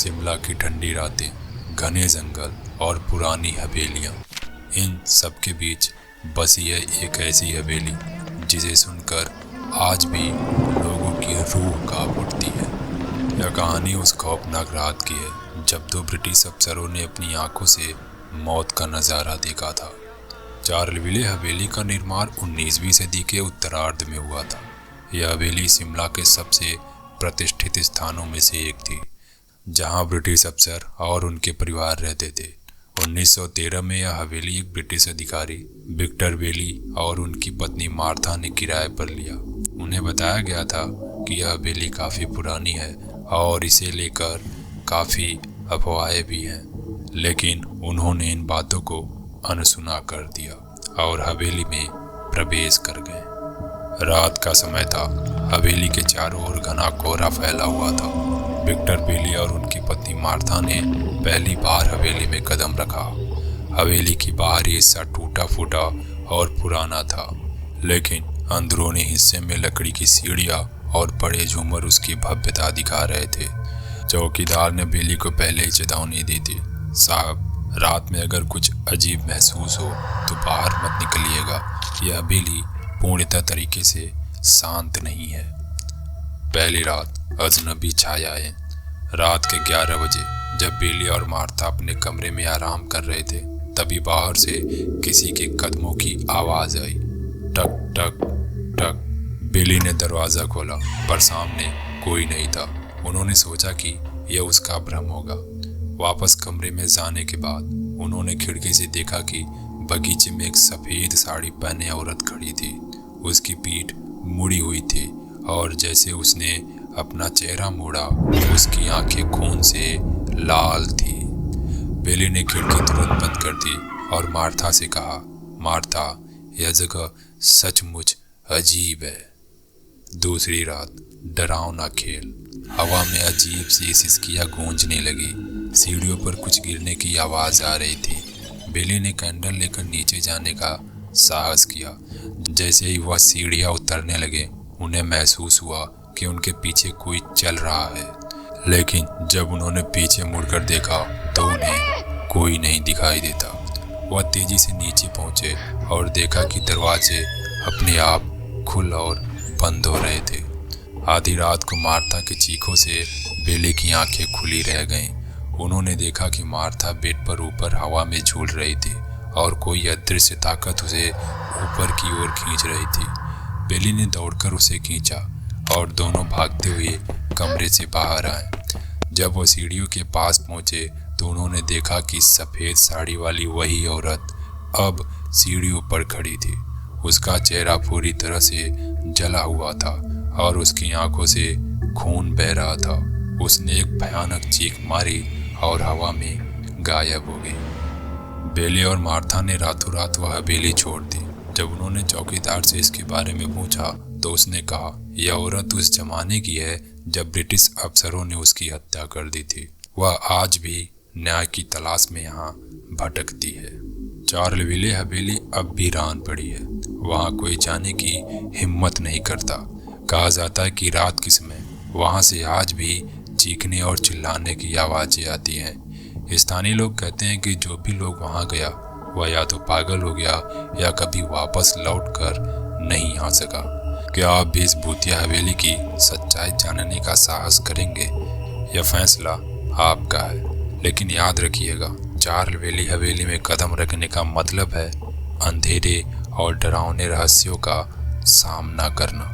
शिमला की ठंडी रातें, घने जंगल और पुरानी हवेलियाँ, इन सब के बीच बसी है एक ऐसी हवेली जिसे सुनकर आज भी लोगों की रूह कांप उठती है। यह कहानी उस खौफनाक रात की है जब दो ब्रिटिश अफसरों ने अपनी आंखों से मौत का नज़ारा देखा था। चारलविले हवेली का निर्माण 19वीं सदी के उत्तरार्ध में हुआ था। यह हवेली शिमला के सबसे प्रतिष्ठित स्थानों में से एक थी, जहां ब्रिटिश अफसर और उनके परिवार रहते थे। 1913 में यह हवेली एक ब्रिटिश अधिकारी विक्टर बेली और उनकी पत्नी मार्था ने किराए पर लिया। उन्हें बताया गया था कि यह हवेली काफ़ी पुरानी है और इसे लेकर काफ़ी अफवाहें भी हैं, लेकिन उन्होंने इन बातों को अनसुना कर दिया और हवेली में प्रवेश कर गए। रात का समय था। हवेली के चारों ओर घना कोहरा फैला हुआ था। विक्टर बेली और उनकी पत्नी मार्था ने पहली बार हवेली में कदम रखा। हवेली की बाहरी हिस्सा टूटा फूटा और पुराना था, लेकिन अंदरूनी हिस्से में लकड़ी की सीढ़ियाँ और बड़े झूमर उसकी भव्यता दिखा रहे थे। चौकीदार ने बेली को पहले ही चेतावनी दी थी, साहब, रात में अगर कुछ अजीब महसूस हो तो बाहर मत निकलिएगा। यह हवेली पूर्णतः तरीके से शांत नहीं है। पहली रात अजनबी छायाएं। रात के 11 बजे जब बेली और मार्था अपने कमरे में आराम कर रहे थे, तभी बाहर से किसी के कदमों की आवाज आई। टक टक टक। बेली ने दरवाजा खोला, पर सामने कोई नहीं था। उन्होंने सोचा कि यह उसका भ्रम होगा। वापस कमरे में जाने के बाद उन्होंने खिड़की से देखा कि बगीचे में एक सफेद साड़ी पहने औरत खड़ी थी। उसकी पीठ मुड़ी हुई थी और जैसे उसने अपना चेहरा मोड़ा, उसकी आंखें खून से लाल थी। बेली ने खिड़की तुरंत बंद कर दी और मार्था से कहा, मार्था, यह जगह सचमुच अजीब है। दूसरी रात डरावना खेल। हवा में अजीब सी सिसकियां गूंजने लगी। सीढ़ियों पर कुछ गिरने की आवाज आ रही थी। बेली ने कैंडल लेकर नीचे जाने का साहस किया। जैसे ही वह सीढ़ियां उतरने लगे, उन्हें महसूस हुआ कि उनके पीछे कोई चल रहा है, लेकिन जब उन्होंने पीछे मुड़कर देखा तो उन्हें कोई नहीं दिखाई देता। वह तेजी से नीचे पहुंचे और देखा कि दरवाजे अपने आप खुल और बंद हो रहे थे। आधी रात को मार्था के चीखों से बेली की आंखें खुली रह गईं। उन्होंने देखा कि मार्था बेड पर ऊपर हवा में झूल रही थी और कोई अदृश्य ताकत उसे ऊपर की ओर खींच रही थी। बेली ने दौड़कर उसे खींचा और दोनों भागते हुए कमरे से बाहर आए। जब वो सीढ़ियों के पास पहुंचे तो उन्होंने देखा कि सफ़ेद साड़ी वाली वही औरत अब सीढ़ियों पर खड़ी थी। उसका चेहरा पूरी तरह से जला हुआ था और उसकी आंखों से खून बह रहा था। उसने एक भयानक चीख मारी और हवा में गायब हो गई। बेली और मार्था ने रातों रात वह हवेली छोड़ दी। जब उन्होंने चौकीदार से इसके बारे में पूछा तो उसने कहा, यह औरत उस जमाने की है जब ब्रिटिश अफसरों ने उसकी हत्या कर दी थी। वह आज भी न्याय की तलाश में यहाँ भटकती है। चारलविले हवेली अब भी वीरान पड़ी है। वहाँ कोई जाने की हिम्मत नहीं करता। कहा जाता है कि रात के समय वहाँ से आज भी चीखने और चिल्लाने की आवाज़ें आती हैं। स्थानीय लोग कहते हैं कि जो भी लोग वहाँ गया वह या तो पागल हो गया या कभी वापस लौटकर नहीं आ सका। क्या आप भी इस भूतिया हवेली की सच्चाई जानने का साहस करेंगे? यह फैसला आपका है, लेकिन याद रखिएगा, चारलविले हवेली में कदम रखने का मतलब है अंधेरे और डरावने रहस्यों का सामना करना।